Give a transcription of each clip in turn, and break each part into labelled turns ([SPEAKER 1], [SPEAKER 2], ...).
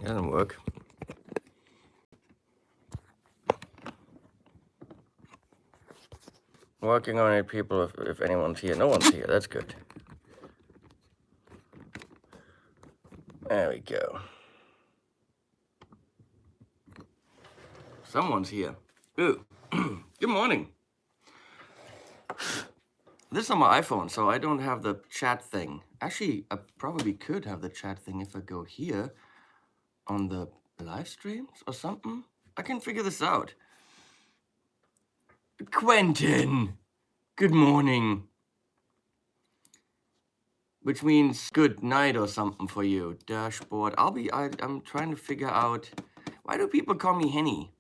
[SPEAKER 1] Doesn't work. Working on it, people, if anyone's here. No one's here, that's good. There we go. Someone's here. Ooh, good morning. This is on my iPhone, so I don't have the chat thing. Actually, I probably could have the chat thing if I go here on the live streams or something. I can figure this out. Quentin, good morning. Which means good night or something for you. Dashboard. I'm trying to figure out, why do people call me Henny?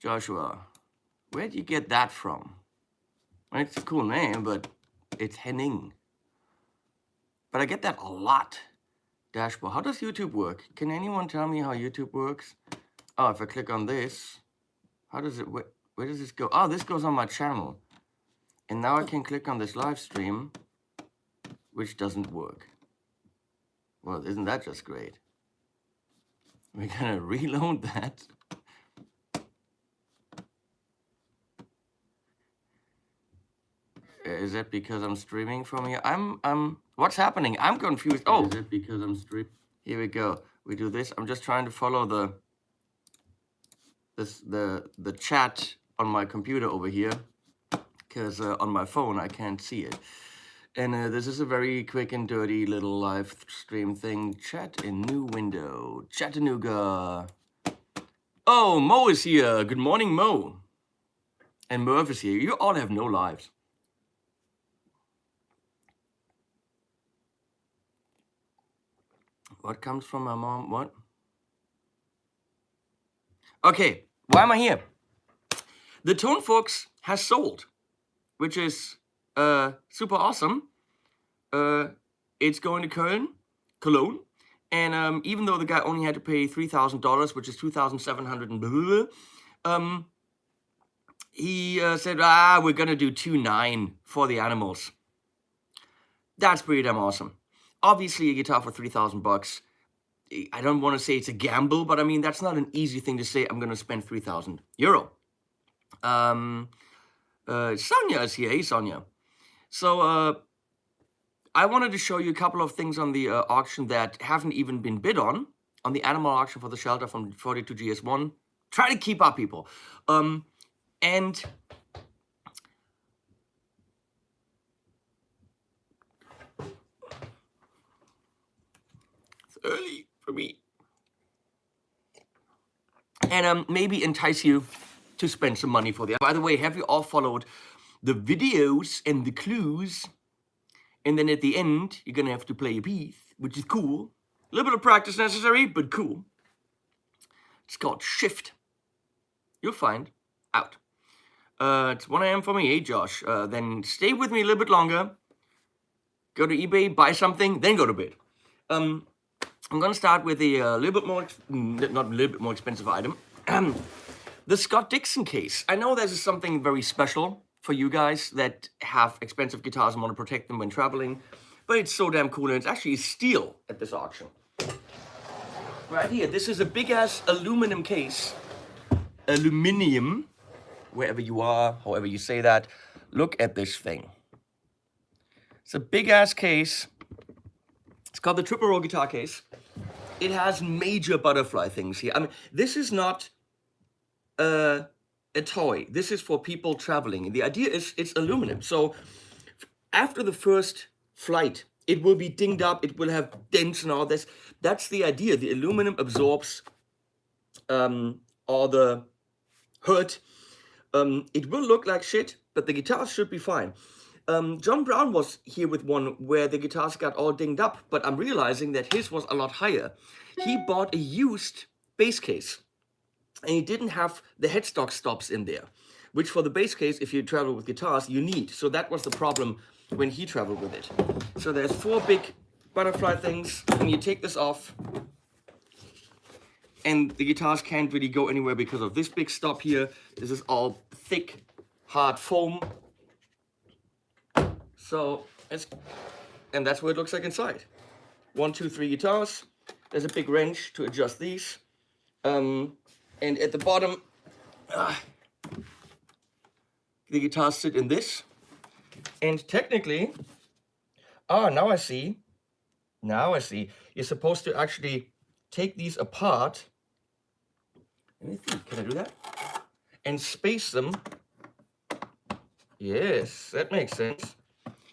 [SPEAKER 1] Joshua, where'd you get that from? It's a cool name, but it's Henning. But I get that a lot. Dashboard. How does YouTube work? Can anyone tell me how YouTube works? Oh, if I click on this, how does it, where does this go? Oh, this goes on my channel. And now I can click on this live stream, which doesn't work. Well, isn't that just great? We're gonna reload that. Is that because I'm streaming from here? What's happening? I'm confused. Oh, is it because I'm streaming? Here we go. We do this. I'm just trying to follow the chat on my computer over here, because on my phone I can't see it. And this is a very quick and dirty little live stream thing. Chat in new window. Chattanooga. Oh, Mo is here. Good morning, Mo. And Merv is here. You all have no lives. What comes from my mom? What? Okay, why am I here? The Tone Forks has sold, which is super awesome. It's going to Cologne. And even though the guy only had to pay $3,000, which is $2,700 and blah, blah, blah, he said, we're going to do $2,900 for the animals. That's pretty damn awesome. Obviously, a guitar for $3,000. I don't want to say it's a gamble, but I mean, that's not an easy thing to say. I'm going to spend €3,000. Sonia is here. Hey, Sonia. So I wanted to show you a couple of things on the auction that haven't even been bid on the animal auction for the shelter from 42GS1. Try to keep up, people. And it's early for me. And maybe entice you to spend some money for the. By the way, have you all followed the videos and the clues? And then at the end, you're gonna have to play a piece, which is cool. A little bit of practice necessary, but cool. It's called Shift. You'll find out. It's 1 AM for me. Hey, Josh. Then stay with me a little bit longer. Go to eBay, buy something, then go to bed. I'm gonna start with a little bit more, not a little bit more expensive item. The Scott Dixon case. I know this is something very special for you guys that have expensive guitars and want to protect them when traveling, but it's so damn cool, and it's actually a steal at this auction. Right here, this is a big-ass aluminum case. Aluminium, wherever you are, however you say that. Look at this thing. It's a big-ass case. It's called the Triple Roll guitar case. It has major butterfly things here. I mean, this is not a toy. This is for people traveling. The idea is it's aluminum. So after the first flight, it will be dinged up. It will have dents and all this. That's the idea. The aluminum absorbs all the hurt. It will look like shit, but the guitars should be fine. John Brown was here with one where the guitars got all dinged up, but I'm realizing that his was a lot higher. He bought a used bass case, and he didn't have the headstock stops in there, which for the bass case, if you travel with guitars, you need. So that was the problem when he traveled with it. So there's 4 big butterfly things, and you take this off, and the guitars can't really go anywhere because of this big stop here. This is all thick, hard foam. So and that's what it looks like inside. 1, 2, 3 guitars. there's a big wrench to adjust these. And at the bottom, the guitars sit in this. And technically, now I see. Now I see. You're supposed to actually take these apart. Let me think, can I do that? And space them. Yes, that makes sense.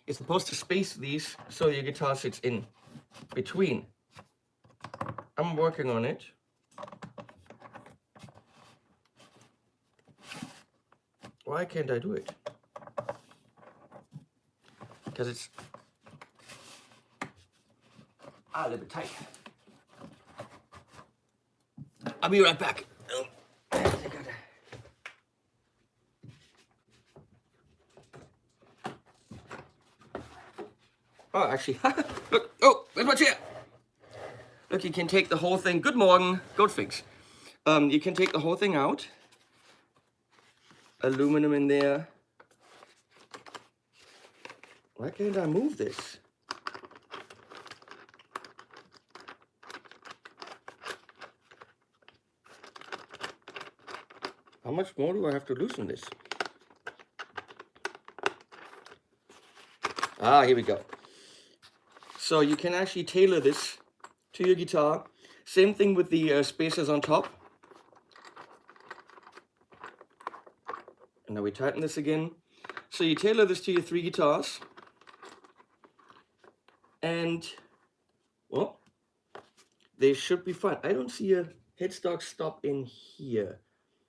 [SPEAKER 1] You're supposed to space these so your guitar sits in between. I'm working on it. Why can't I do it? Because it's a little bit tight. I'll be right back. Oh, actually, look, oh, where's my chair? Look, you can take the whole thing. Good morning, Goldfix. You can take the whole thing out. Aluminum in there. Why can't I move this? How much more do I have to loosen this? Here we go. So you can actually tailor this to your guitar. Same thing with the spacers on top. And now we tighten this again. So you tailor this to your 3 guitars. And, well, they should be fine. I don't see a headstock stop in here.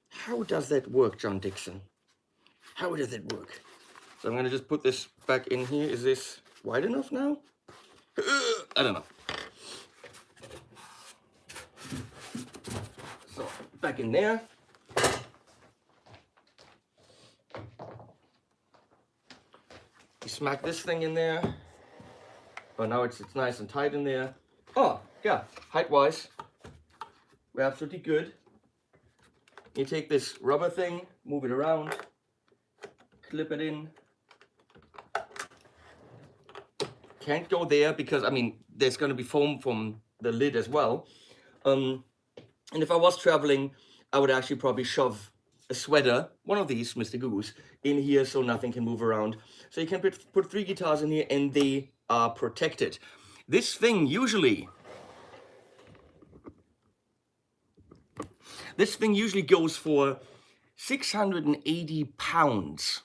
[SPEAKER 1] How does that work, John Dixon? How does it work? So I'm going to just put this back in here. Is this wide enough now? I don't know. So, back in there. You smack this thing in there. Oh, now it's nice and tight in there. Oh, yeah, height-wise, we're absolutely good. You take this rubber thing, move it around, clip it in. Can't go there because, I mean, there's going to be foam from the lid as well. And if I was traveling, I would actually probably shove a sweater, one of these, Mr. Goose, in here so nothing can move around. So you can put 3 guitars in here and they are protected. This thing usually goes for 680 pounds.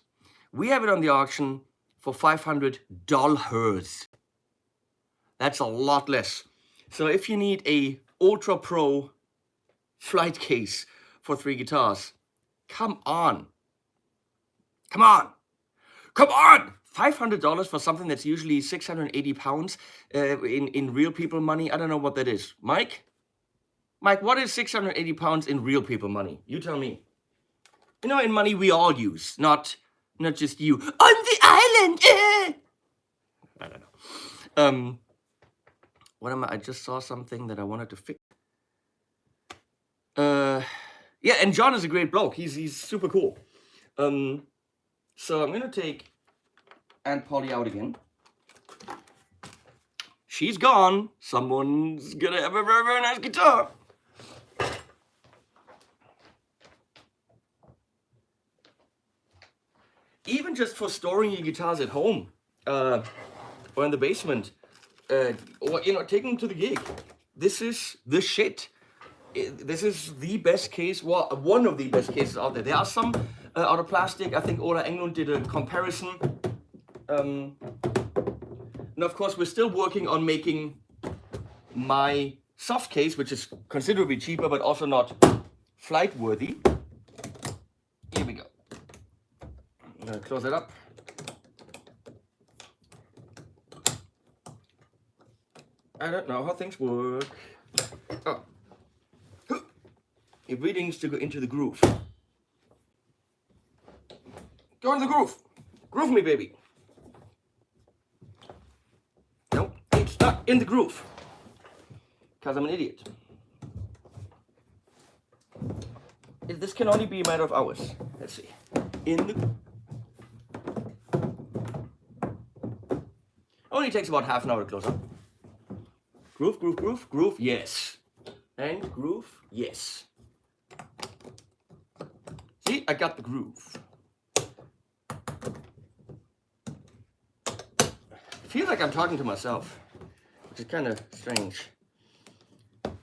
[SPEAKER 1] We have it on the auction for $500. That's a lot less. So if you need a Ultra Pro flight case for 3 guitars, come on. Come on. Come on. $500 for something that's usually 680 pounds in real people money. I don't know what that is. Mike, what is 680 pounds in real people money? You tell me. You know, in money we all use, not just you. On the island! I don't know. What am I? I just saw something that I wanted to fix. Yeah, and John is a great bloke. He's super cool. So I'm gonna take Aunt Polly out again. She's gone. Someone's gonna have a very, very nice guitar. Even just for storing your guitars at home, or in the basement, or taking them to the gig. This is the shit. This is the best case, well, one of the best cases out there. There are some out of plastic. I think Ola Englund did a comparison. And of course, we're still working on making my soft case, which is considerably cheaper, but also not flight worthy. Here we go. I'm gonna close it up. I don't know how things work. Oh. It really needs to go into the groove. Go into the groove. Groove me, baby. Nope, it's not in the groove. Because I'm an idiot. This can only be a matter of hours. Let's see. Only takes about half an hour to close up. Groove, groove, groove, groove, yes. And groove, yes. See, I got the groove. I feel like I'm talking to myself, which is kind of strange.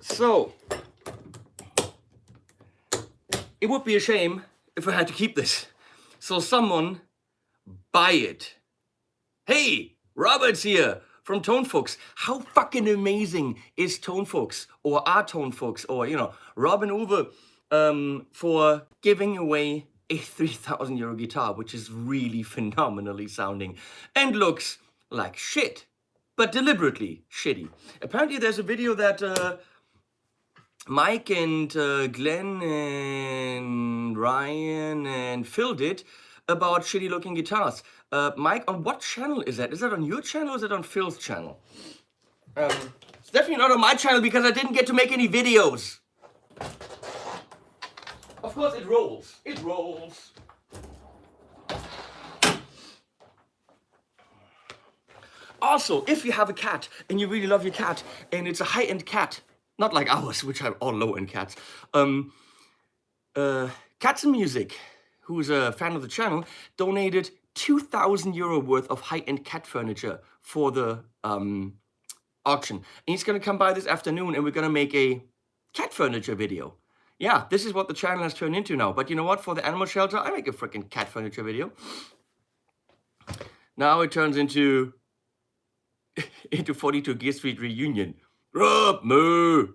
[SPEAKER 1] So, it would be a shame if I had to keep this. So someone buy it. Hey, Robert's here from Tonefuchs. How fucking amazing is Tonefuchs or are Tonefuchs or, you know, Rob and Uwe for giving away a 3,000 euro guitar, which is really phenomenally sounding and looks like shit, but deliberately shitty. Apparently there's a video that Mike and Glenn and Ryan and Phil did about shitty looking guitars. Mike, on what channel is that? Is that on your channel or is it on Phil's channel? It's definitely not on my channel because I didn't get to make any videos. Of course it rolls. It rolls. Also, if you have a cat and you really love your cat and it's a high-end cat, not like ours, which are all low-end cats. Cats and Music, who's a fan of the channel, donated 2,000 euro worth of high-end cat furniture for the auction. And he's gonna come by this afternoon and we're gonna make a cat furniture video. Yeah, this is what the channel has turned into now. But you know what? For the animal shelter, I make a freaking cat furniture video. Now it turns into 42 Gear Street reunion. Rob, moo!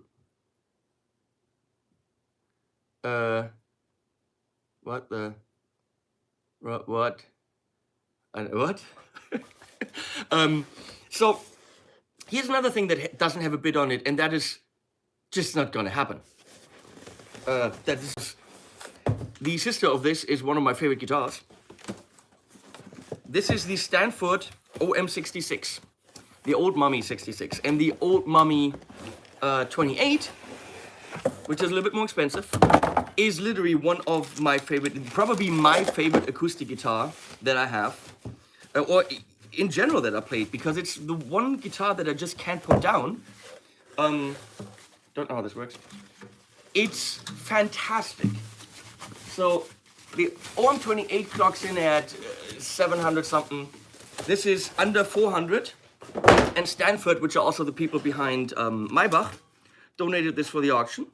[SPEAKER 1] What the? What? What? So, here's another thing that doesn't have a bid on it, and that is just not gonna happen. The sister of this is one of my favorite guitars. This is the Stanford OM66. The Old Mummy 66 and the Old Mummy 28, which is a little bit more expensive, is literally one of my favorite, probably my favorite acoustic guitar that I have, or in general that I played, because it's the one guitar that I just can't put down. Don't know how this works. It's fantastic. So the OM28 clocks in at 700 something. This is under 400. And Stanford, which are also the people behind Maybach, donated this for the auction.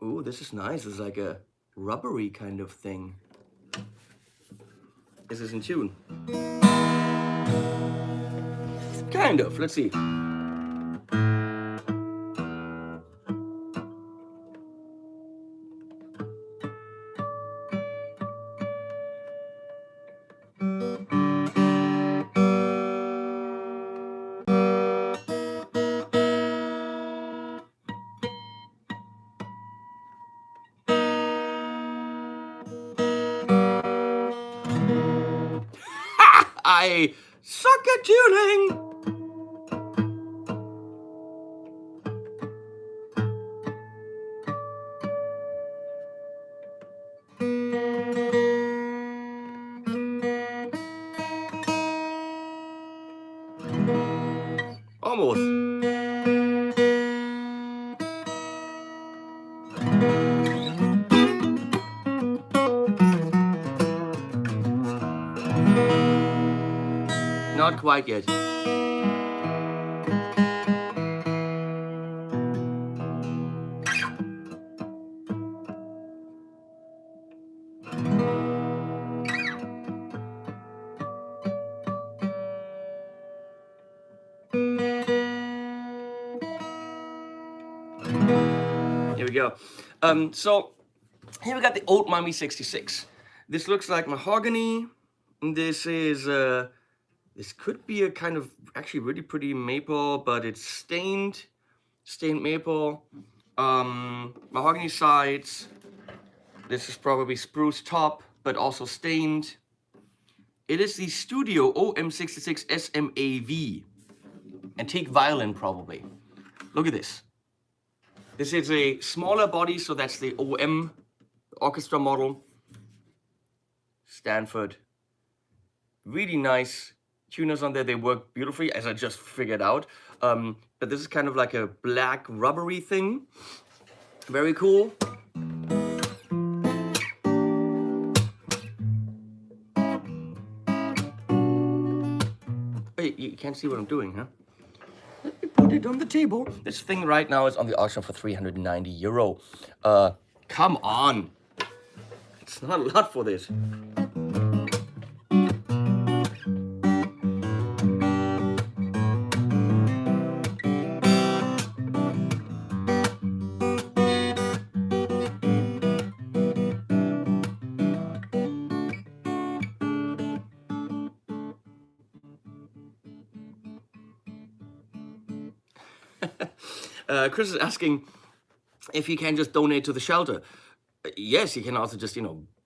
[SPEAKER 1] Ooh, this is nice. It's like a rubbery kind of thing. Is this in tune? Kind of. Let's see. I suck at tuning. Almost. Not quite yet. Here we go. So here we got the Old Mummy 66. This looks like mahogany. This is this could be a kind of actually really pretty maple, but it's stained maple. Mahogany sides. This is probably spruce top, but also stained. It is the Studio OM66 SMAV. Antique violin, probably. Look at this. This is a smaller body, so that's the OM orchestra model. Stanford. Really nice, tuners on there. They work beautifully, as I just figured out. But this is kind of like a black rubbery thing. Very cool. Wait, you can't see what I'm doing, huh? Let me put it on the table. This thing right now is on the auction for €390. Come on. It's not a lot for this. Chris is asking if you can just donate to the shelter. Yes, you can also just,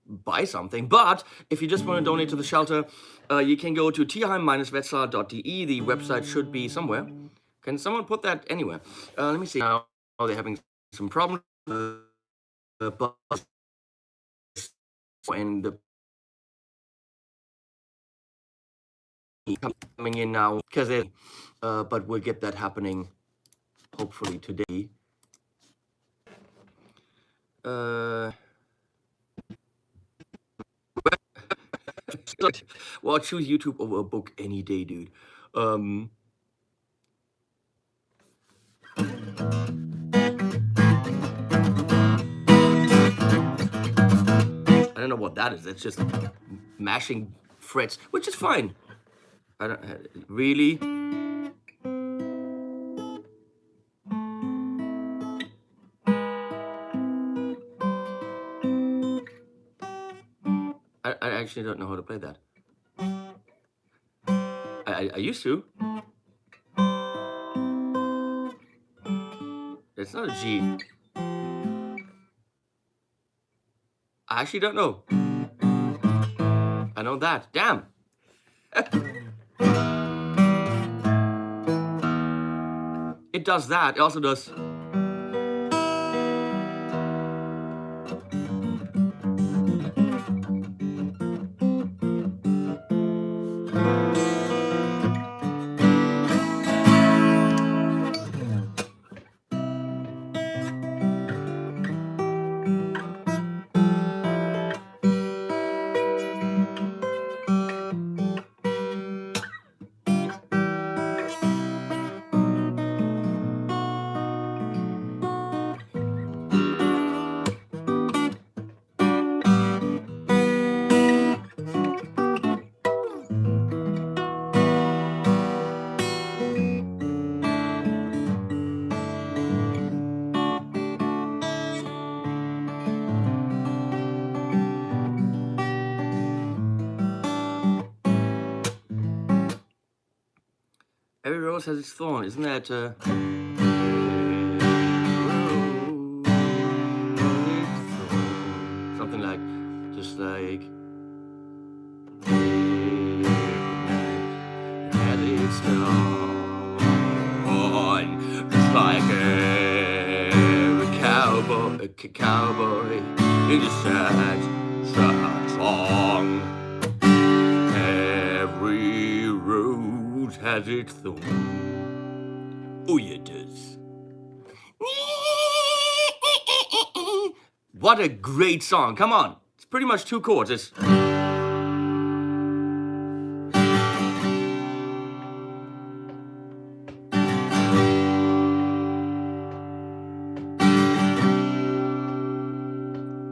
[SPEAKER 1] buy something. But if you just want to donate to the shelter, you can go to tierheim-wetzlar.de. The website should be somewhere. Can someone put that anywhere? Let me see. Now they're having some problems. But and the coming in now because but we'll get that happening hopefully today. Well, I'll choose YouTube over a book any day, dude. I don't know what that is. It's just mashing frets, which is fine. I don't really. I actually don't know how to play that. I used to. It's not a G. I actually don't know. I know that. Damn. It does that. It also does. Every rose has its thorn, isn't that? Something like, just like. Had its thorn, just like a cowboy in a sad song. Every rose has its thorn. Oh, yeah, it does. What a great song. Come on. It's pretty much 2 chords. It's...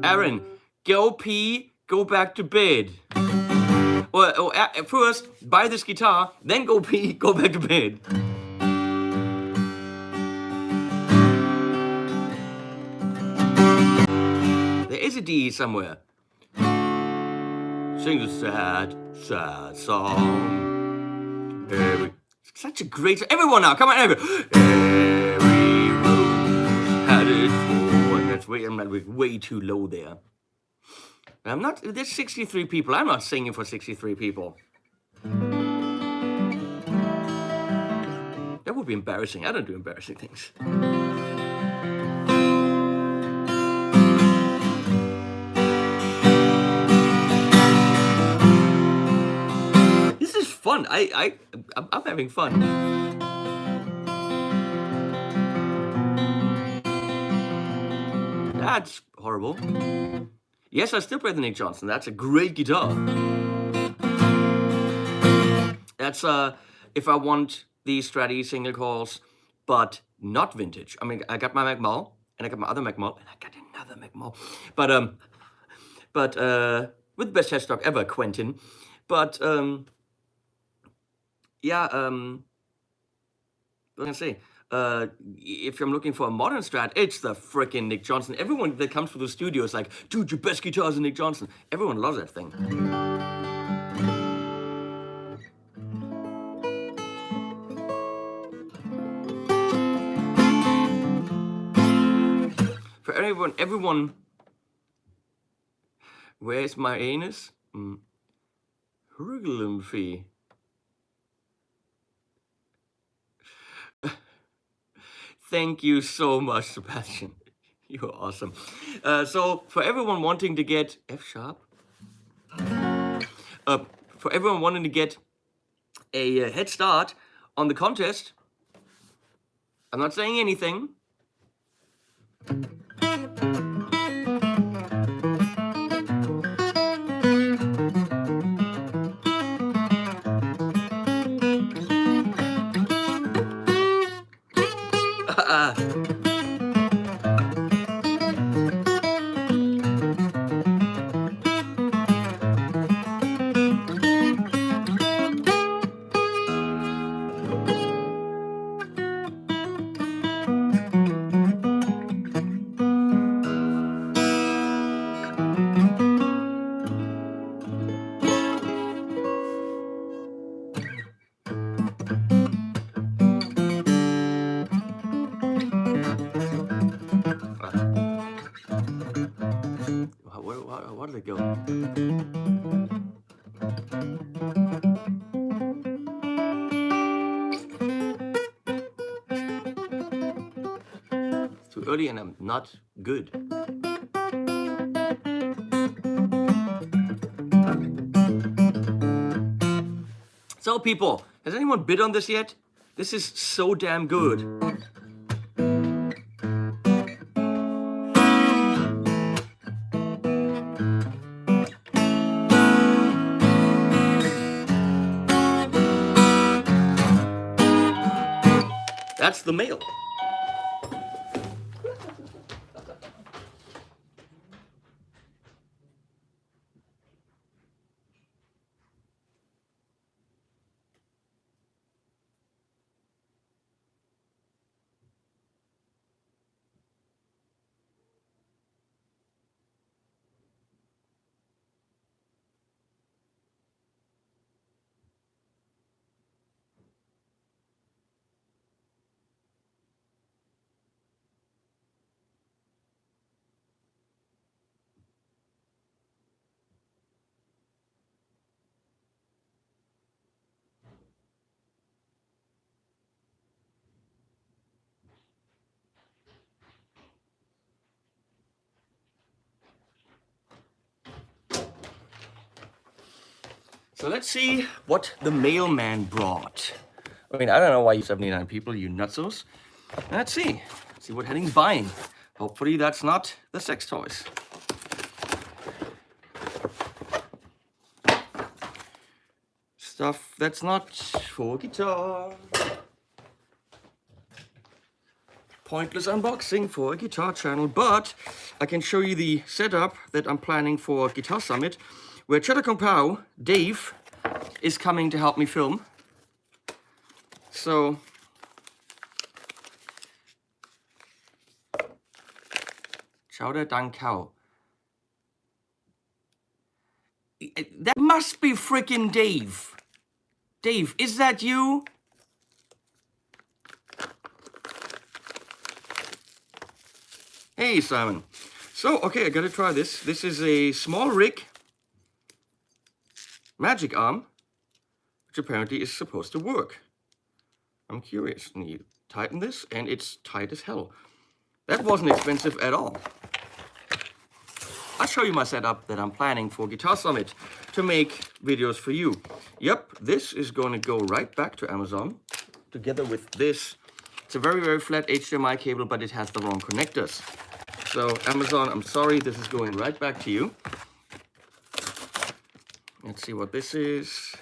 [SPEAKER 1] Aaron, go pee, go back to bed. Or first, buy this guitar, then go pee, go back to bed. There is a D somewhere. Sing the sad, sad song. Such a great... Everyone now, come on, everyone. Every rose had its thorn. That's way, I'm way too low there. I'm not... There's 63 people. I'm not singing for 63 people. That would be embarrassing. I don't do embarrassing things. fun. I'm having fun. That's horrible. Yes, I still play the Nick Johnson. That's a great guitar. That's if I want these Stratty single coils, but not vintage. I mean, I got my McMull, and I got my other McMull, and I got another McMull. But with the best headstock ever, Quentin. But yeah, what can I say? If I'm looking for a modern Strat, it's the frickin' Nick Johnson. Everyone that comes to the studio is like, dude, your best guitar is a Nick Johnson. Everyone loves that thing. For everyone, where's my anus? Hurglumphy. Thank you so much, Sebastian. You're awesome. So for everyone wanting to get F sharp, for everyone wanting to get a head start on the contest, I'm not saying anything. Where did it go? It's too early and I'm not good. So people, has anyone bid on this yet? This is so damn good. That's the mail. So let's see what the mailman brought. I mean, I don't know why you 79 people, you nutsos. Let's see what Henning's buying. Hopefully that's not the sex toys. Stuff that's not for guitar. Pointless unboxing for a guitar channel, but I can show you the setup that I'm planning for Guitar Summit, where Cheddar Kung Pao, Dave, is coming to help me film. So, Chowder Dang Cow. That must be frickin' Dave. Dave, is that you? Hey, Simon. So, okay, I gotta try this. This is a small rig magic arm, which apparently is supposed to work. I'm curious. And you tighten this, and it's tight as hell. That wasn't expensive at all. I'll show you my setup that I'm planning for Guitar Summit to make videos for you. Yep, this is going to go right back to Amazon together with this. It's a very, very flat HDMI cable, but it has the wrong connectors. So Amazon, I'm sorry, this is going right back to you. Let's see what this is.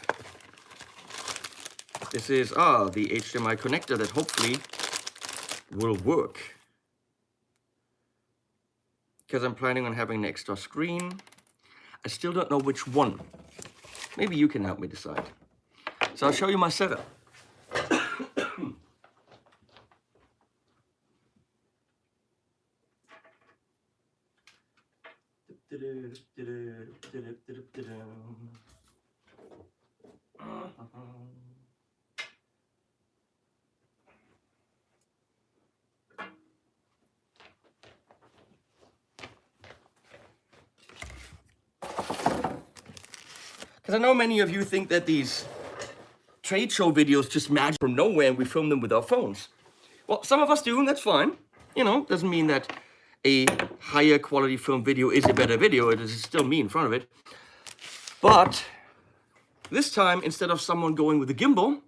[SPEAKER 1] This is the HDMI connector that hopefully will work. Because I'm planning on having an extra screen. I still don't know which one. Maybe you can help me decide. So I'll show you my setup. Because I know many of you think that these trade show videos just magic from nowhere and we film them with our phones. Well, some of us do, and that's fine. You know, doesn't mean that a higher quality film video is a better video. It is still me in front of it. But this time, instead of someone going with a gimbal,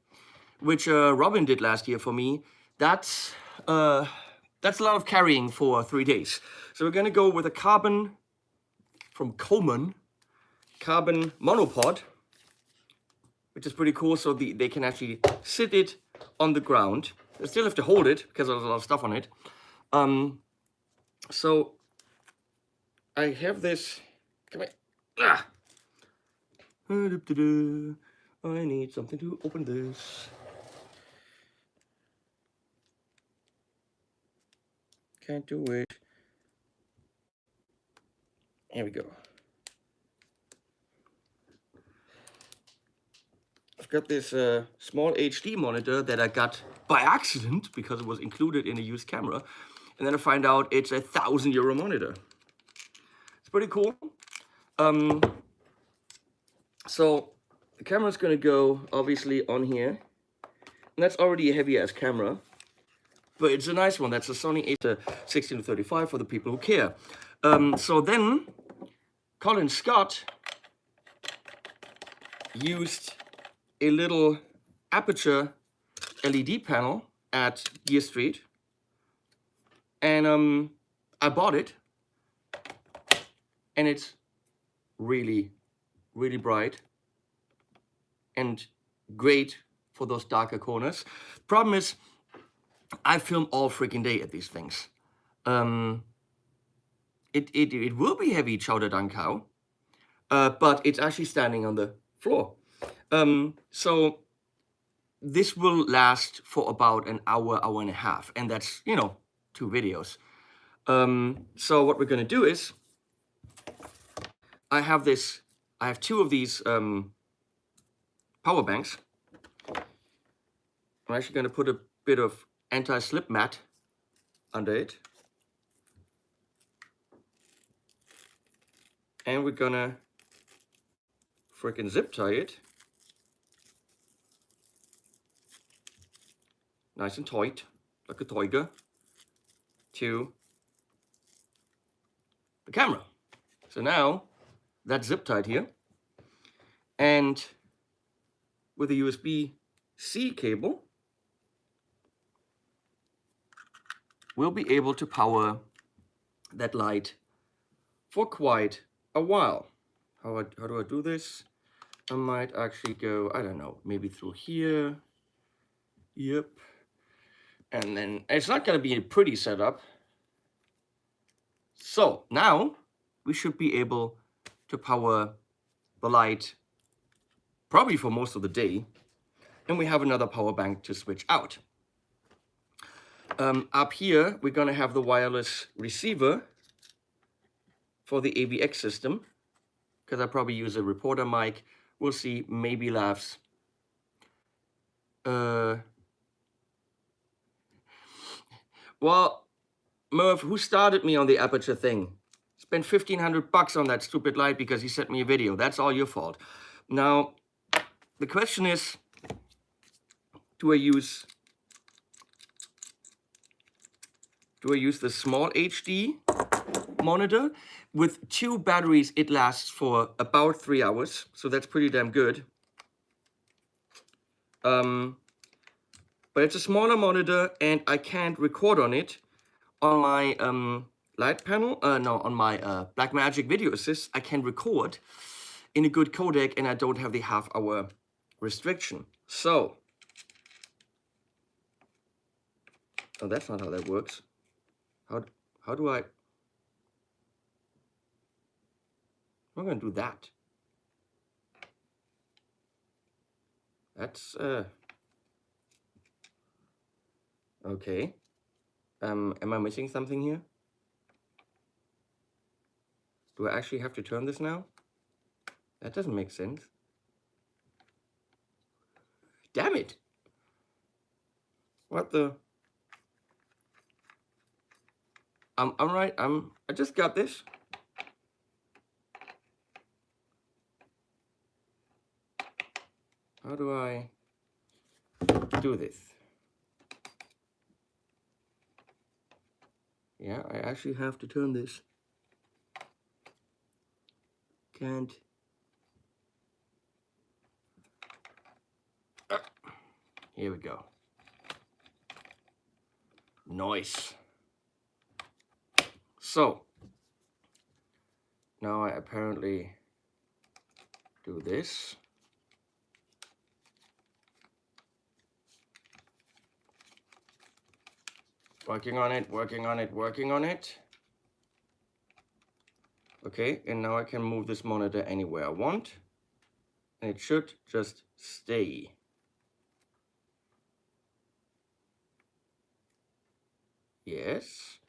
[SPEAKER 1] which Robin did last year for me, that's a lot of carrying for 3 days. So we're gonna go with a carbon from Thomann, carbon monopod, which is pretty cool. So they can actually sit it on the ground. They still have to hold it because there's a lot of stuff on it. So I have this. Come here. I need something to open this. Can't do it. Here we go. I've got this small HD monitor that I got by accident because it was included in a used camera. And then I find out it's a €1,000 monitor. It's pretty cool. So the camera's gonna go obviously on here. And that's already a heavy ass camera. But it's a nice one. That's a Sony a16-35 for the people who care. So then Colin Scott used a little aperture LED panel at Gear Street, and I bought it, and it's really, really bright and great for those darker corners. Problem is, I film all freaking day at these things. It will be heavy, chowder down cow, but it's actually standing on the floor. So this will last for about an hour, hour and a half, and that's, you know, 2 videos. So what we're gonna do is, I have 2 of these power banks. I'm actually gonna put a bit of anti-slip mat under it. And we're gonna freaking zip tie it. Nice and tight, like a tiger, to the camera. So now that's zip tied here. And with a USB-C cable, we'll be able to power that light for quite a while. How do I do this? I might actually go, I don't know, maybe through here. Yep. And then it's not going to be a pretty setup. So now we should be able to power the light probably for most of the day. And we have another power bank to switch out. Up here, we're going to have the wireless receiver for the AVX system, because I probably use a reporter mic. We'll see, maybe laughs. Well, Merv, who started me on the aperture thing? Spent $1,500 on that stupid light because he sent me a video. That's all your fault. Now, the question is, do I use the small HD monitor. With 2 batteries, it lasts for about 3 hours, so that's pretty damn good. But it's a smaller monitor, and I can't record on it. On my light panel, on my Blackmagic Video Assist, I can record in a good codec, and I don't have the half-hour restriction. So, oh, that's not how that works. How do I? I'm gonna do that. That's okay. Am I missing something here? Do I actually have to turn this now? That doesn't make sense. Damn it! What the? I'm right. I just got this. How do I do this? Yeah, I actually have to turn this. Can't. Here we go. Nice. So, now I apparently do this. Working on it, working on it, working on it. Okay, and now I can move this monitor anywhere I want. And it should just stay. Yes,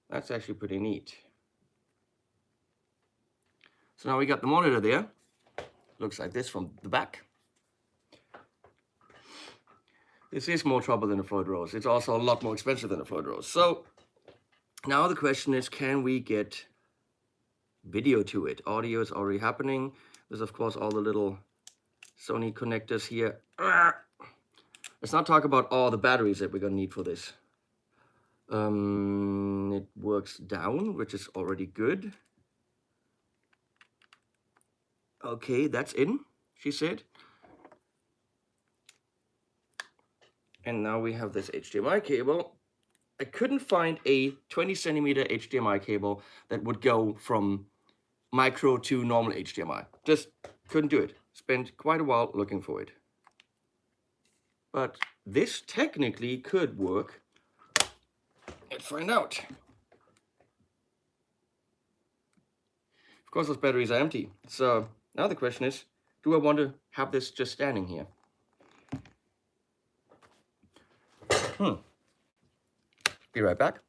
[SPEAKER 1] that's actually pretty neat. So now we got the monitor there. Looks like this from the back. This is more trouble than a Floyd Rose. It's also a lot more expensive than a Floyd Rose. So now the question is, can we get video to it? Audio is already happening. There's of course all the little Sony connectors here. Let's not talk about all the batteries that we're gonna need for this. It works down, which is already good. Okay, that's in, she said. And now we have this HDMI cable. I couldn't find a 20 centimeter HDMI cable that would go from micro to normal HDMI. Just couldn't do it. Spent quite a while looking for it. But this technically could work. Let's find out. Of course, those batteries are empty. So now the question is, do I want to have this just standing here? Be right back.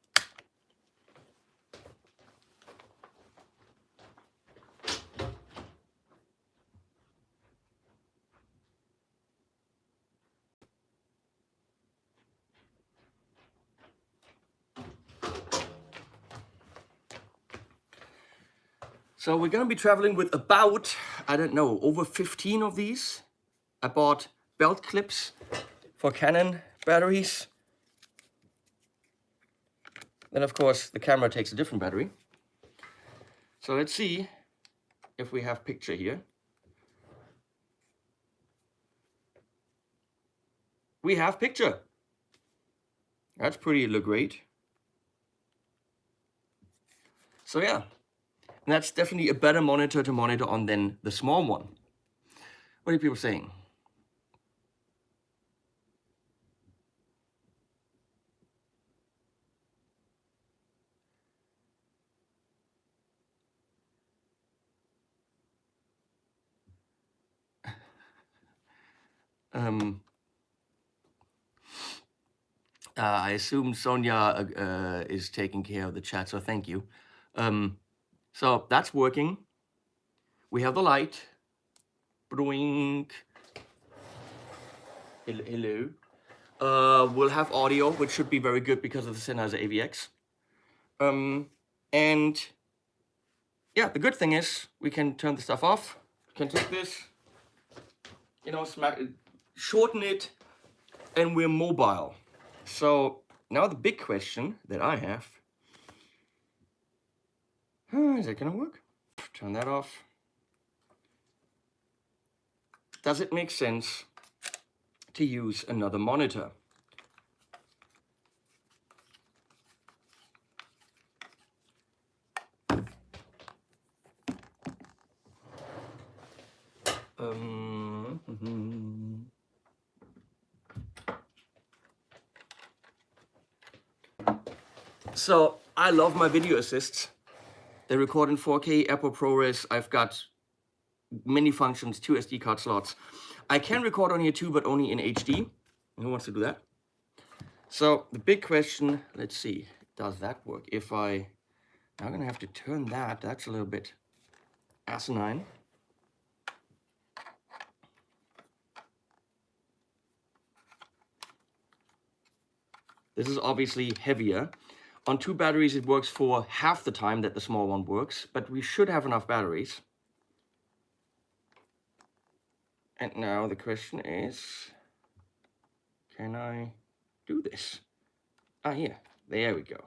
[SPEAKER 1] So we're going to be traveling with about, I don't know, over 15 of these. I bought belt clips for Canon batteries. Then of course the camera takes a different battery. So let's see if we have picture here. We have picture. That's pretty great. So yeah, and that's definitely a better monitor to monitor on than the small one. What are people saying? I assume Sonia is taking care of the chat, so thank you. So that's working. We have the light. Blink. Hello. We'll have audio, which should be very good because of the Sennheiser AVX. And yeah, the good thing is we can turn the stuff off. We can take this, you know, shorten it, and we're mobile. So now the big question that I have, Is that gonna work? Turn that off. Does it make sense to use another monitor? So I love my video assists. They record in 4K, Apple ProRes. I've got many functions, 2 SD card slots. I can record on here too, but only in HD. Who wants to do that? So the big question, let's see, does that work? If I'm gonna have to turn that, that's a little bit asinine. This is obviously heavier. On 2 batteries, it works for half the time that the small one works, but we should have enough batteries. And now the question is, can I do this? Ah, here, there we go.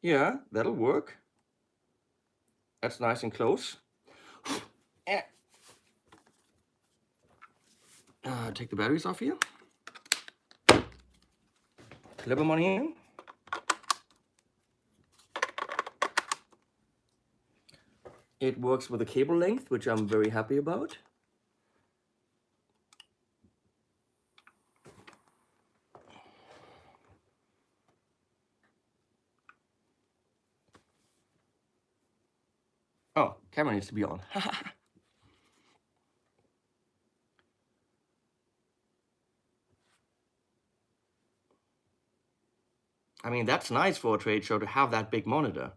[SPEAKER 1] Yeah, that'll work. That's nice and close. Take the batteries off here. Clip them on here. It works with a cable length, which I'm very happy about. Oh, camera needs to be on. I mean, that's nice for a trade show to have that big monitor.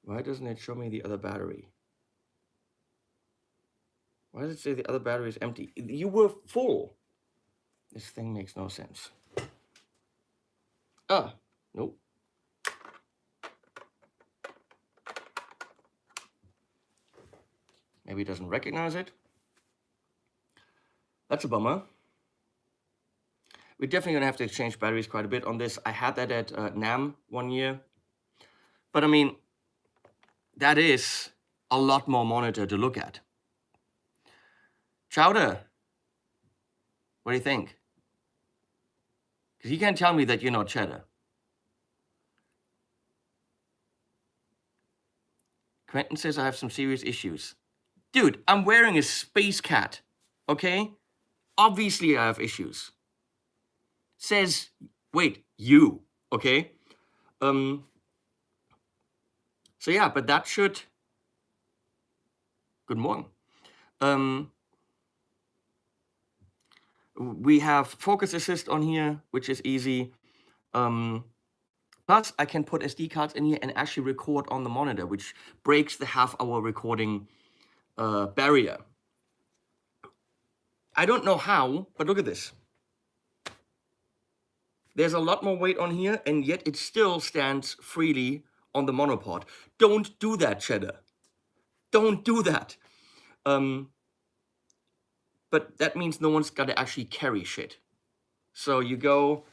[SPEAKER 1] Why doesn't it show me the other battery? Why does it say the other battery is empty? You were full. This thing makes no sense. Ah, nope. Maybe it doesn't recognize it. That's a bummer. We're definitely gonna have to exchange batteries quite a bit on this. I had that at NAMM 1 year. But I mean, that is a lot more monitor to look at. Chowder, what do you think? Because you can't tell me that you're not cheddar. Quentin says I have some serious issues. Dude, I'm wearing a space cat, okay? Obviously I have issues. Says, wait, you, okay? So yeah, but that should, good morning. We have focus assist on here, which is easy. Plus I can put SD cards in here and actually record on the monitor, which breaks the half-hour recording barrier. I don't know how, but look at this. There's a lot more weight on here, and yet it still stands freely on the monopod. Don't do that, Cheddar. Don't do that. But that means no one's got to actually carry shit. So you go.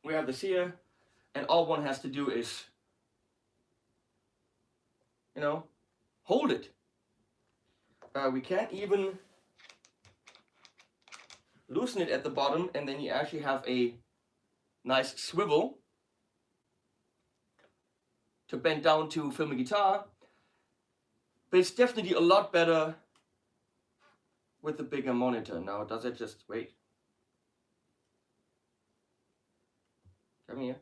[SPEAKER 1] We have this here, and all one has to do is, you know, hold it. We can't even loosen it at the bottom, and then you actually have a nice swivel to bend down to film a guitar. But it's definitely a lot better with the bigger monitor. Now, does it just, wait. Come here.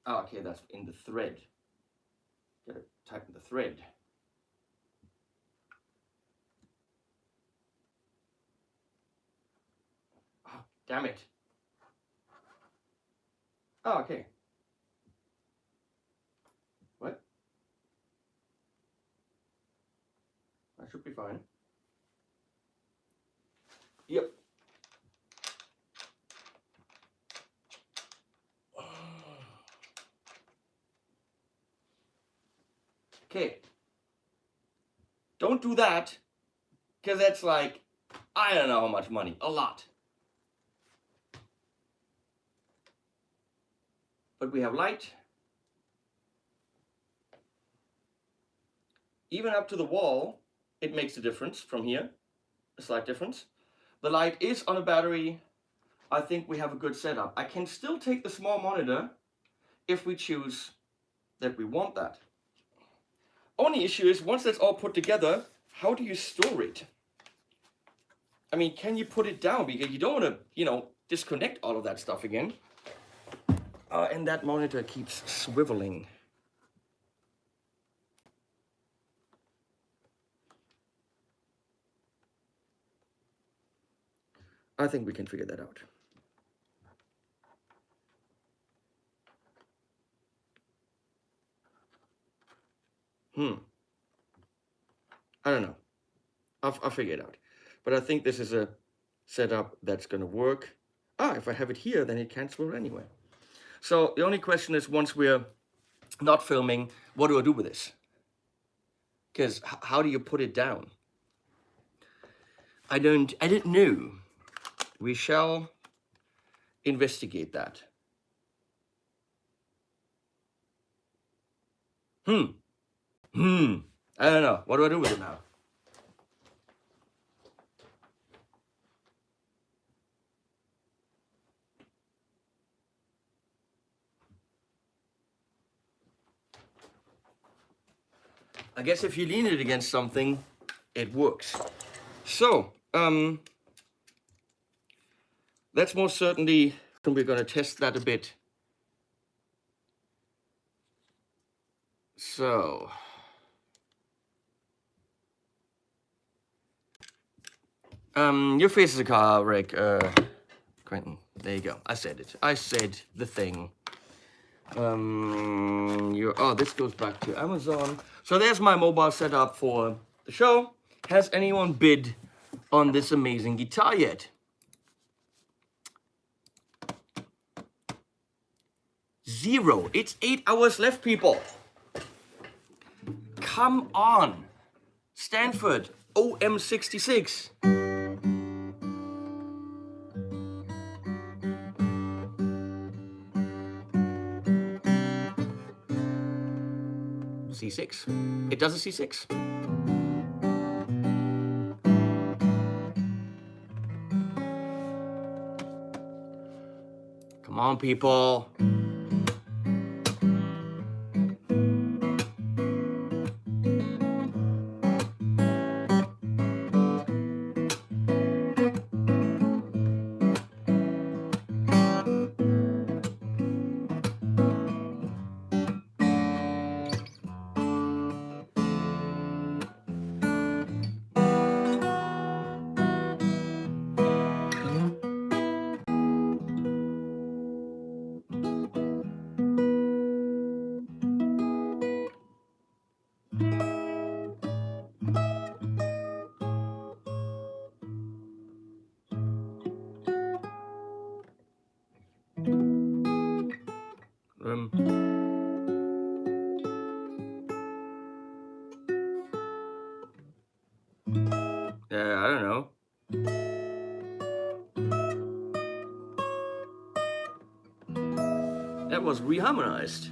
[SPEAKER 1] Oh, okay, that's in the thread. Gotta tighten the thread. Oh, damn it. Oh, okay. What? That should be fine. Yep. Okay. Don't do that. Because that's like, I don't know how much money, a lot. But we have light. Even up to the wall, it makes a difference from here, a slight difference. The light is on a battery. I think we have a good setup. I can still take the small monitor if we choose that we want that. Only issue is, once that's all put together, how do you store it? I mean, can you put it down? Because you don't want to, disconnect all of that stuff again. And that monitor keeps swiveling. I think we can figure that out. I don't know. I'll figure it out. But I think this is a setup that's going to work. If I have it here, then it can't swivel anyway. So the only question is, once we're not filming, what do I do with this? Because how do you put it down? I didn't know. We shall investigate that. I don't know. What do I do with it now? I guess if you lean it against something, it works. So, that's most certainly, we're going to test that a bit. So, your face is a car wreck, Quentin. There you go. I said it. I said the thing. This goes back to Amazon. So there's my mobile setup for the show. Has anyone bid on this amazing guitar yet? Zero. It's 8 hours left, people. Come on. Stanford OM66. C6. It does a C6. Come on, people. I don't know. That was reharmonized.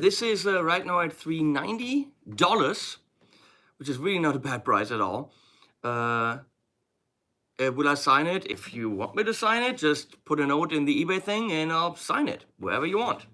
[SPEAKER 1] this is right now at $390, which is really not a bad price at all. Will I sign it? If you want me to sign it, just put a note in the eBay thing and I'll sign it wherever you want.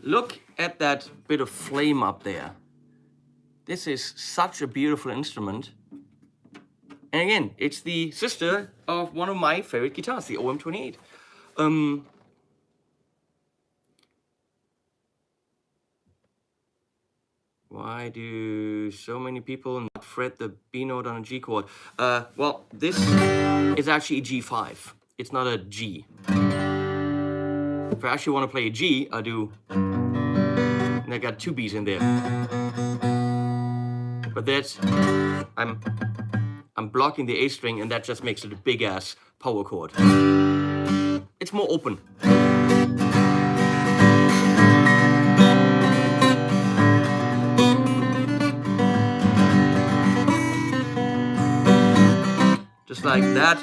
[SPEAKER 1] Look at that bit of flame up there. This is such a beautiful instrument. And again, it's the sister of one of my favorite guitars, the OM28. Why do so many people not fret the B note on a G chord? Well, this is actually a G5. It's not a G. If I actually want to play a G, I do. And I got two B's in there. But that's, I'm blocking the A string, and that just makes it a big ass power chord. It's more open. Just like that.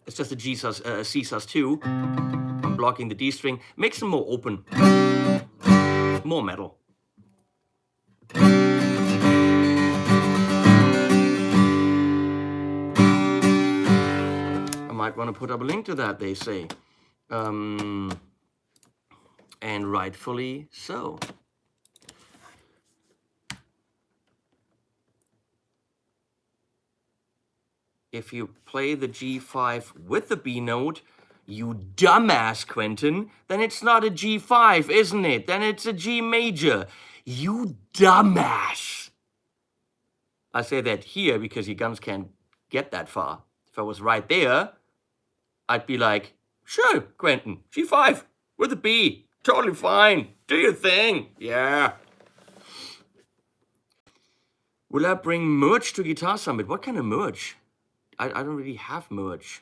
[SPEAKER 1] It's just a G sus, C sus2. I'm blocking the D string. Makes them more open. More metal. I might want to put up a link to that, they say. And rightfully so. If you play the G5 with the B note, you dumbass, Quentin, then it's not a G5, isn't it? Then it's a G major. You dumbass. I say that here because your guns can't get that far. If I was right there, I'd be like, sure, Quentin, G5 with a B. Totally fine. Do your thing. Yeah. Will I bring merch to Guitar Summit? What kind of merch? I don't really have merch.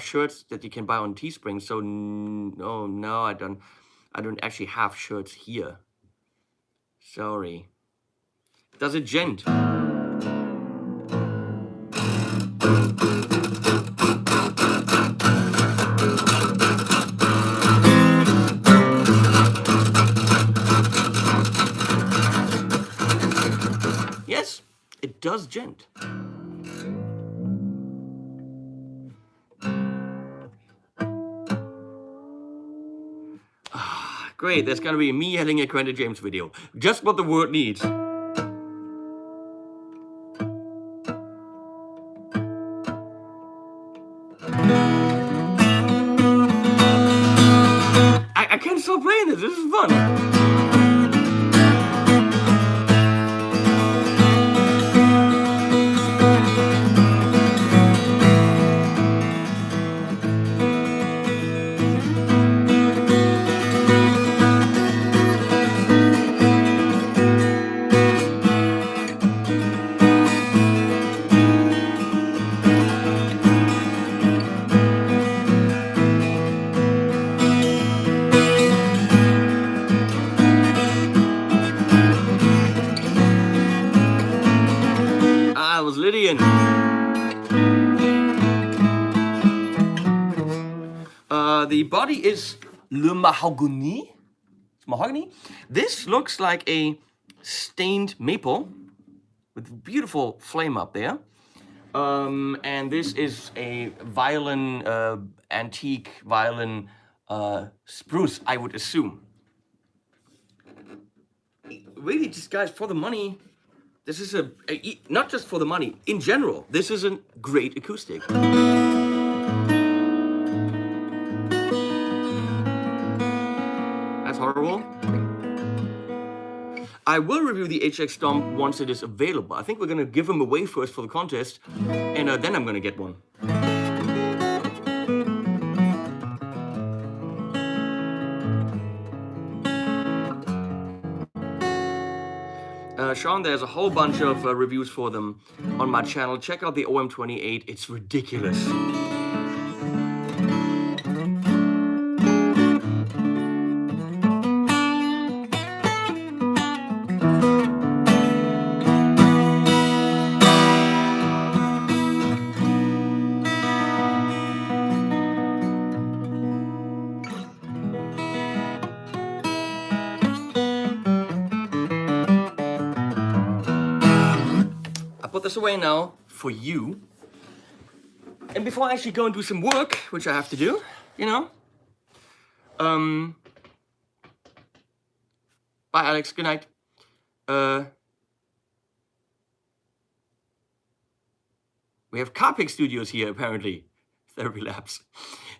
[SPEAKER 1] Shirts that you can buy on Teespring. So no, I don't actually have shirts here. Sorry. Does it gent? Yes, it does gent. Great, there's gonna be me yelling at Quentin James video. Just what the word needs. I can't stop playing this. This is fun. the body is le mahogany. It's mahogany. This looks like a stained maple with beautiful flame up there. And this is a violin, antique violin spruce, I would assume. Really, just guys, for the money, this is not just for the money, in general, this is a great acoustic. That's horrible. I will review the HX Stomp once it is available. I think we're gonna give them away first for the contest, and then I'm gonna get one. Sean, there's a whole bunch of reviews for them on my channel. Check out the OM28, it's ridiculous. Put this away now for you. And before I actually go and do some work, which I have to do, you know. Bye, Alex. Good night. We have Carpic Studios here, apparently. Therapy Labs.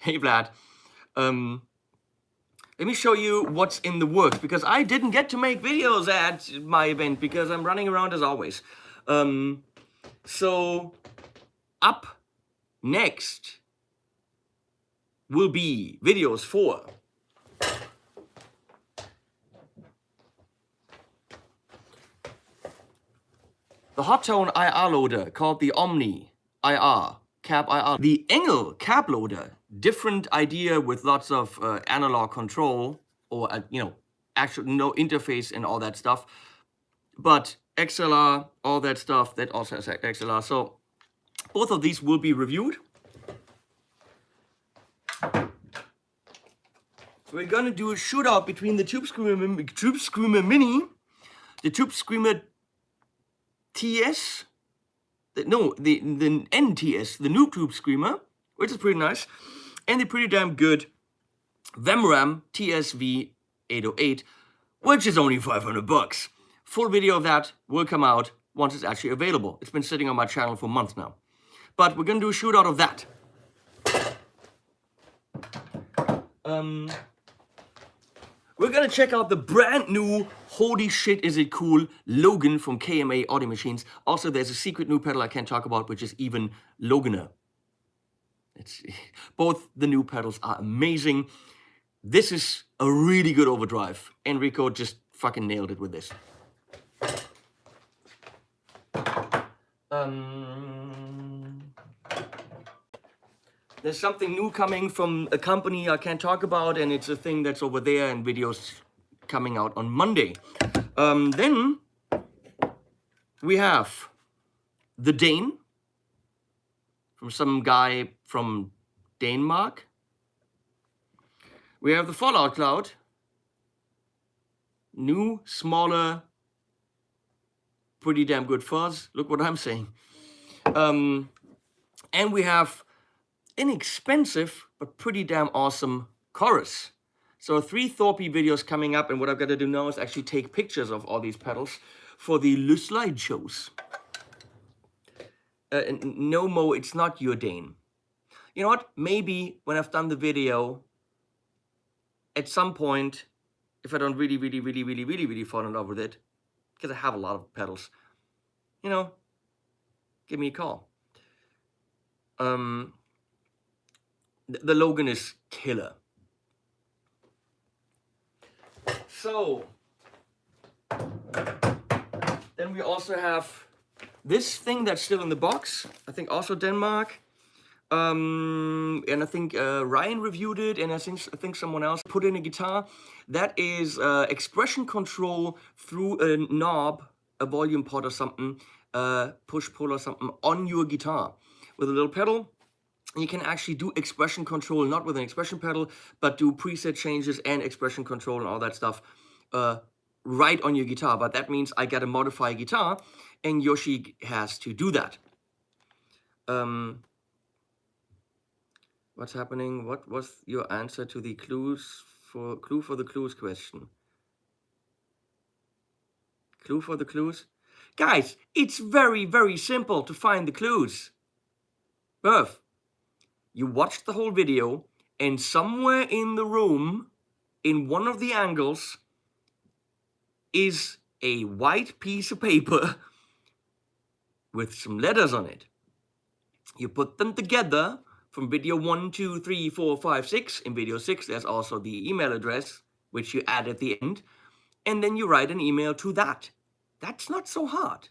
[SPEAKER 1] Hey, Vlad. Let me show you what's in the works, because I didn't get to make videos at my event because I'm running around as always. So up next will be videos for the hot tone IR loader called the Omni IR, cab IR. The Engel cab loader, different idea with lots of analog control or, you know, actual no interface and all that stuff. But XLR, all that stuff, that also has XLR. So both of these will be reviewed. We're gonna do a shootout between the Tube Screamer Mini, the Tube Screamer TS, the NTS, the new Tube Screamer, which is pretty nice, and the pretty damn good VEMRAM TSV 808, which is only 500 bucks. Full video of that will come out once it's actually available. It's been sitting on my channel for months now. But we're gonna do a shootout of that. We're gonna check out the brand new, holy shit is it cool, Logan from KMA Audio Machines. Also, there's a secret new pedal I can't talk about, which is even Loganer. Both the new pedals are amazing. This is a really good overdrive. Enrico just fucking nailed it with this. There's something new coming from a company I can't talk about, and it's a thing that's over there, and videos coming out on Monday. Then we have the Dane from some guy from Denmark. We have the Fallout Cloud, new, smaller, pretty damn good fuzz. Look what I'm saying. And we have inexpensive but pretty damn awesome chorus. So 3 Thorpe videos coming up, and what I've got to do now is actually take pictures of all these pedals for the slideshows. No, Mo, it's not your Dane. You know what? Maybe when I've done the video, at some point, if I don't really fall in love with it, because I have a lot of pedals, you know, give me a call. The Logan is killer. So, then we also have this thing that's still in the box. I think also Denmark. And I think Ryan reviewed it, and I think someone else put in a guitar. That is expression control through a knob, a volume pot or something, push pull or something on your guitar with a little pedal. You can actually do expression control, not with an expression pedal, but do preset changes and expression control and all that stuff right on your guitar. But that means I got to modify a guitar, and Yoshi has to do that. What's happening? What was your answer to the clue for the clues question? Clue for the clues? Guys, it's very, very simple to find the clues. Revv, you watched the whole video, and somewhere in the room, in one of the angles, is a white piece of paper with some letters on it. You put them together from video 1, 2, 3, 4, 5, 6. In video 6, there's also the email address, which you add at the end. And then you write an email to that. That's not so hard.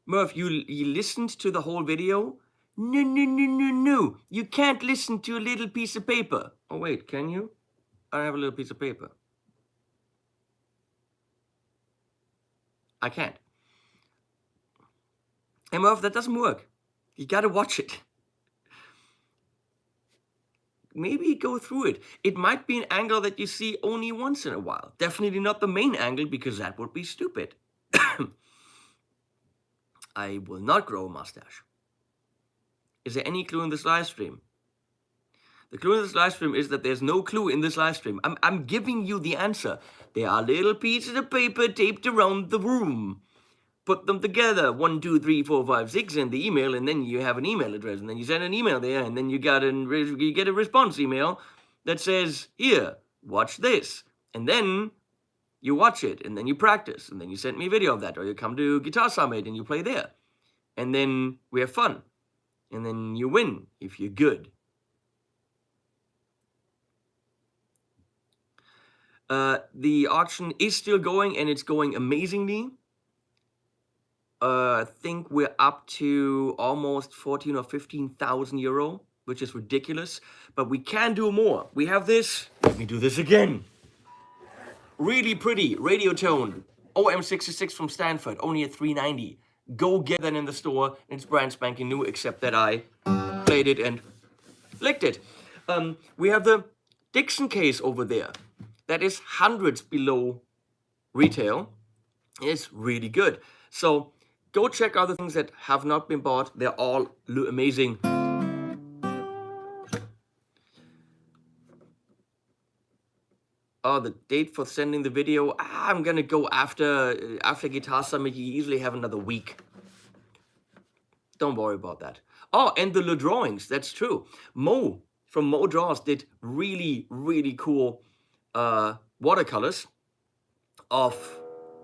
[SPEAKER 1] Murph, you listened to the whole video? No. You can't listen to a little piece of paper. Oh, wait, can you? I have a little piece of paper. I can't. Hey, Murph, that doesn't work. You gotta watch it. Maybe go through it. It might be an angle that you see only once in a while. Definitely not the main angle, because that would be stupid. I will not grow a mustache. Is there any clue in this live stream? The clue in this live stream is that there's no clue in this live stream. I'm giving you the answer. There are little pieces of paper taped around the room. Put them together, 1, 2, 3, 4, 5, 6 in the email, and then you have an email address, and then you send an email there, and then you get a response email that says, here, watch this. And then you watch it, and then you practice, and then you send me a video of that, or you come to Guitar Summit and you play there. And then we have fun. And then you win if you're good. The auction is still going, and it's going amazingly. I think we're up to almost 14 or 15,000 euro, which is ridiculous. But we can do more. We have this. Let me do this again. Really pretty radio tone OM66 from Stanford, only at $390. Go get that in the store. It's brand spanking new, except that I played it and licked it. We have the Dixon case over there. That is hundreds below retail. It's really good. So go check out the things that have not been bought. They're all amazing. Oh, the date for sending the video. I'm gonna go after Guitar Summit. You usually have another week. Don't worry about that. Oh, and the drawings. That's true. Mo from Mo Draws did really, really cool watercolors of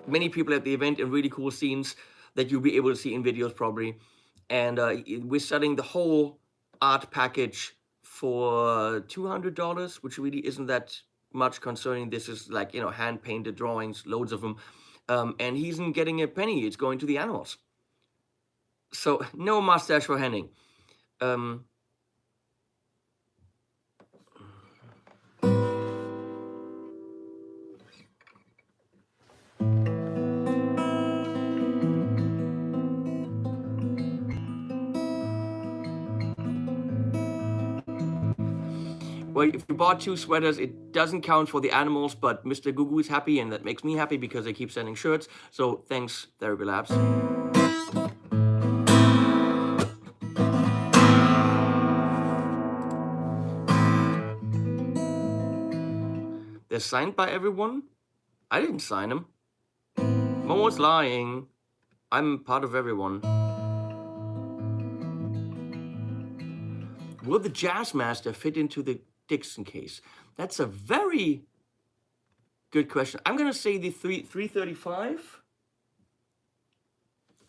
[SPEAKER 1] many people at the event and really cool scenes that you'll be able to see in videos probably. And we're selling the whole art package for $200, which really isn't that much concerning. This is like, hand painted drawings, loads of them. And he isn't getting a penny. It's going to the animals. So no mustache for Henning. Well, if you bought 2 sweaters, it doesn't count for the animals, but Mr. Gugu is happy, and that makes me happy because they keep sending shirts. So thanks, Therapy Labs. They're signed by everyone? I didn't sign them. Momo's lying. I'm part of everyone. Will the Jazzmaster fit into the Dixon case? That's a very good question. I'm going to say the 335.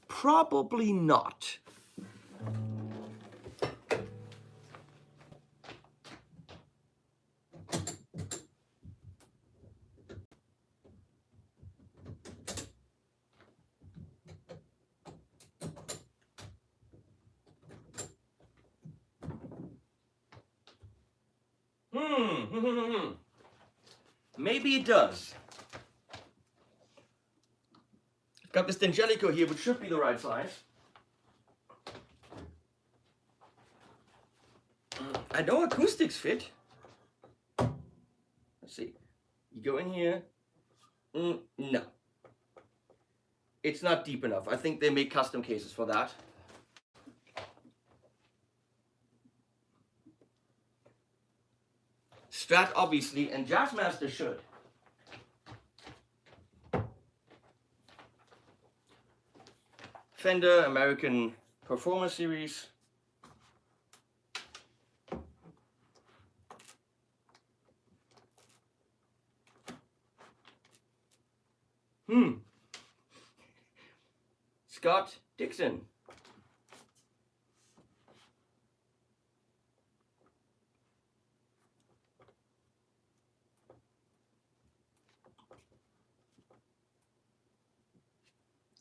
[SPEAKER 1] Probably not. Maybe it does. I've got this D'Angelico here, which should be the right size. I know acoustics fit. Let's see. You go in here. No. It's not deep enough. I think they make custom cases for that. Strat obviously, and Jazzmaster should. Fender American Performance Series. Scott Dixon.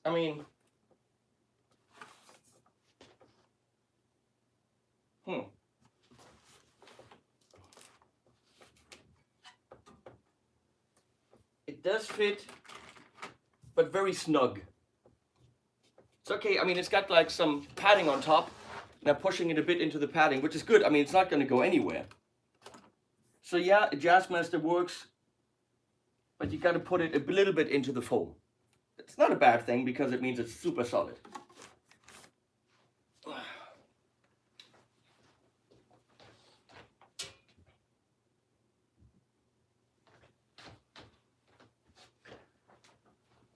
[SPEAKER 1] I mean, it does fit, but very snug. It's okay. I mean, it's got like some padding on top. Now pushing it a bit into the padding, which is good. I mean, it's not going to go anywhere. So yeah, a Jazzmaster works, but you got to put it a little bit into the foam. It's not a bad thing because it means it's super solid.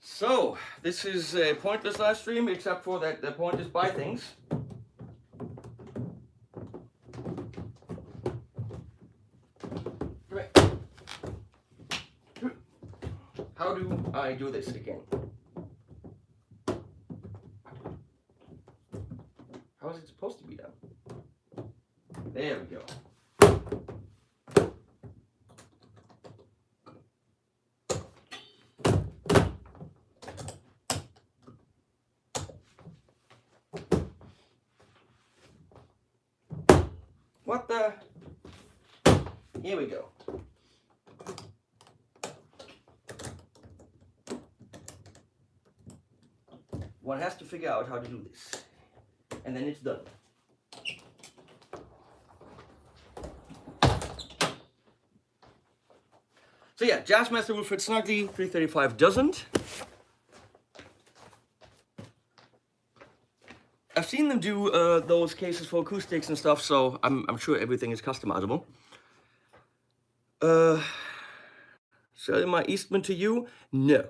[SPEAKER 1] So, this is a pointless live stream, except for that the point is buy things. How do I do this again? How is it supposed to be done? There we go. What the? Here we go. One has to figure out how to do this. And then it's done. So yeah, Jazzmaster will fit snugly, 335 doesn't. I've seen them do those cases for acoustics and stuff, so I'm sure everything is customizable. Selling my Eastman to you? No.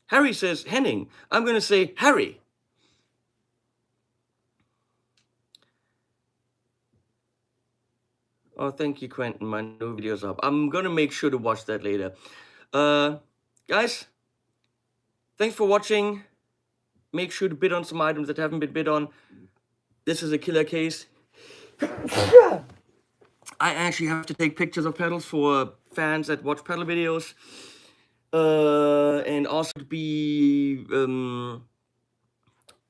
[SPEAKER 1] Harry says, Henning. I'm going to say Harry. Oh, thank you, Quentin. My new video's up. I'm going to make sure to watch that later. Guys, thanks for watching. Make sure to bid on some items that haven't been bid on. This is a killer case. I actually have to take pictures of pedals for fans that watch pedal videos. And also to be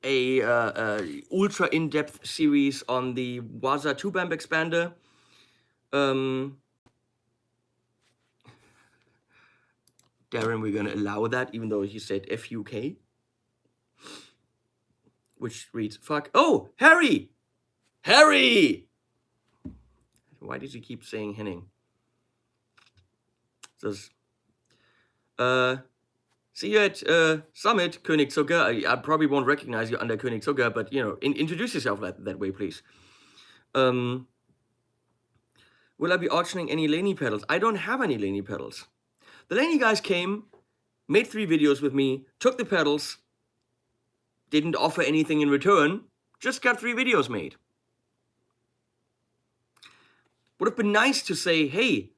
[SPEAKER 1] a ultra in-depth series on the Waza tube amp expander. Darren, we're gonna allow that, even though he said FUK, which reads fuck. Oh, Harry! Harry! Why did you keep saying Henning? Says, see you at Summit, Königszucker. I probably won't recognize you under Königszucker, but you know, introduce yourself that way, please. Will I be auctioning any Laney pedals? I don't have any Laney pedals. The Laney guys came, made 3 videos with me, took the pedals, didn't offer anything in return, just got 3 videos made. Would have been nice to say, hey,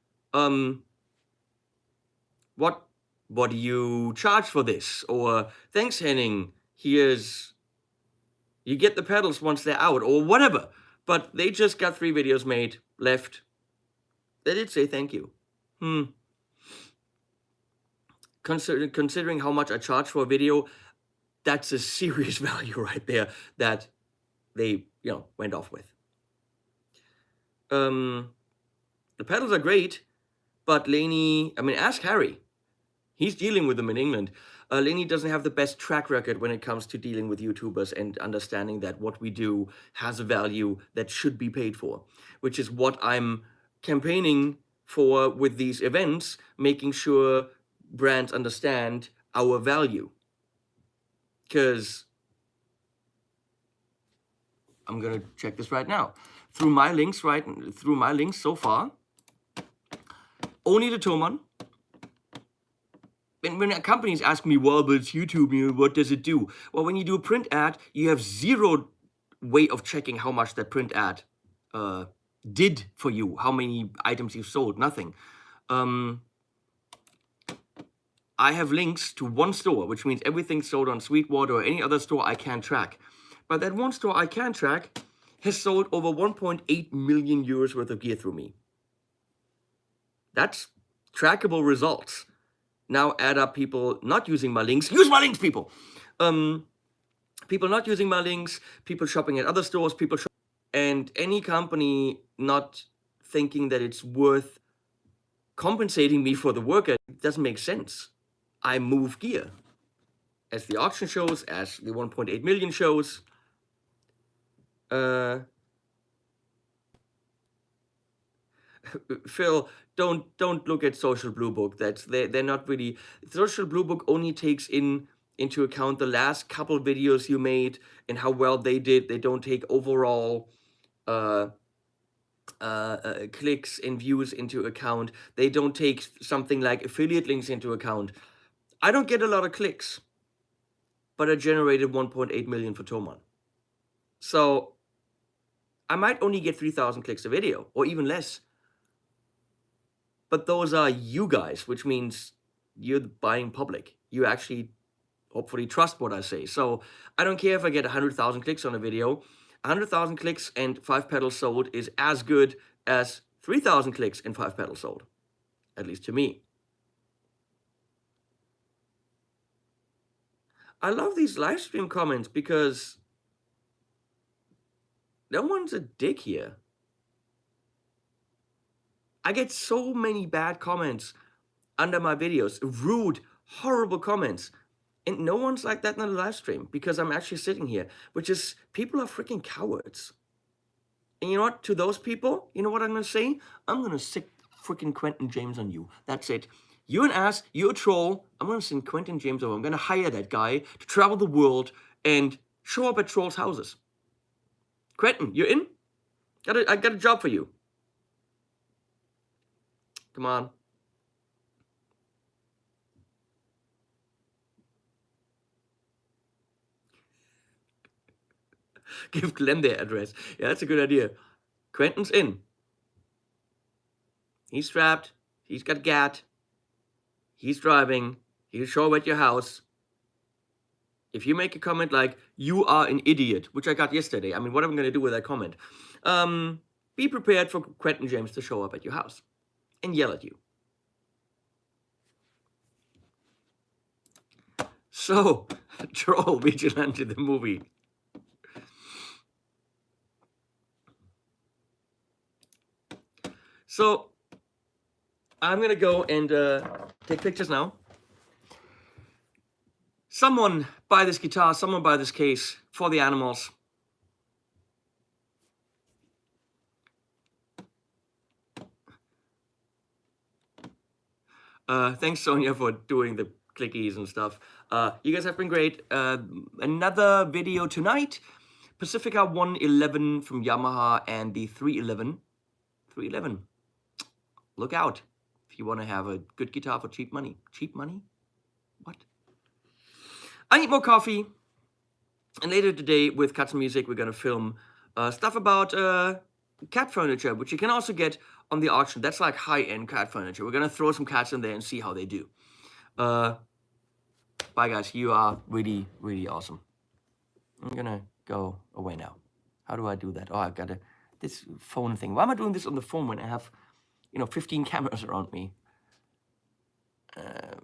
[SPEAKER 1] what do you charge for this? Or thanks, Henning, here's, you get the pedals once they're out, or whatever. But they just got 3 videos made, left. They did say thank you. Considering how much I charge for a video, that's a serious value right there that they, you know, went off with. The pedals are great, but Laney, I mean, ask Harry. He's dealing with them in England. Lenny doesn't have the best track record when it comes to dealing with YouTubers and understanding that what we do has a value that should be paid for, which is what I'm campaigning for with these events, making sure brands understand our value. Because I'm gonna check this right now. Through my links so far, only the Thomann. When companies ask me, well, but it's YouTube, what does it do? Well, when you do a print ad, you have zero way of checking how much that print ad did for you, how many items you sold, nothing. I have links to one store, which means everything sold on Sweetwater or any other store I can track. But that one store I can track has sold over 1.8 million euros worth of gear through me. That's trackable results. Now add up people not using my links. Use my links, people. People not using my links, people shopping at other stores, and any company not thinking that it's worth compensating me for the work. It doesn't make sense. I move gear. As the auction shows, as the 1.8 million shows. Phil, don't look at Social Blue Book. They're not really. Social Blue Book only takes into account the last couple videos you made and how well they did. They don't take overall clicks and views into account. They don't take something like affiliate links into account. I don't get a lot of clicks, but I generated 1.8 million for Thomann. So I might only get 3,000 clicks a video or even less. But those are you guys, which means you're the buying public. You actually hopefully trust what I say. So I don't care if I get 100,000 clicks on a video. 100,000 clicks and 5 pedals sold is as good as 3,000 clicks and 5 pedals sold, at least to me. I love these live stream comments because no one's a dick here. I get so many bad comments under my videos, rude, horrible comments. And no one's like that in the live stream because I'm actually sitting here, which is, people are freaking cowards. And you know what, to those people, you know what I'm gonna say? I'm gonna sick freaking Quentin James on you. That's it. You're an ass, you're a troll. I'm gonna send Quentin James over. I'm gonna hire that guy to travel the world and show up at trolls' houses. Quentin, you in? I got a job for you. Come on. Give Glenn their address. Yeah, that's a good idea. Quentin's in. He's strapped. He's got gat. He's driving. He'll show up at your house. If you make a comment like, you are an idiot, which I got yesterday. I mean, what am I going to do with that comment? Be prepared for Quentin James to show up at your house and yell at you. So, Troll Vigilante, the movie. So, I'm going to go and take pictures now. Someone buy this guitar, someone buy this case for the animals. Thanks, Sonia, for doing the clickies and stuff. You guys have been great. Another video tonight. Pacifica 111 from Yamaha and the 311. 311. Look out if you want to have a good guitar for cheap money. Cheap money? What? I need more coffee. And later today with Cuts and Music, we're going to film stuff about cat furniture, which you can also get on the auction. That's like high-end cat furniture. We're going to throw some cats in there and see how they do. Bye, guys. You are really, really awesome. I'm going to go away now. How do I do that? Oh, I've got this phone thing. Why am I doing this on the phone when I have, 15 cameras around me?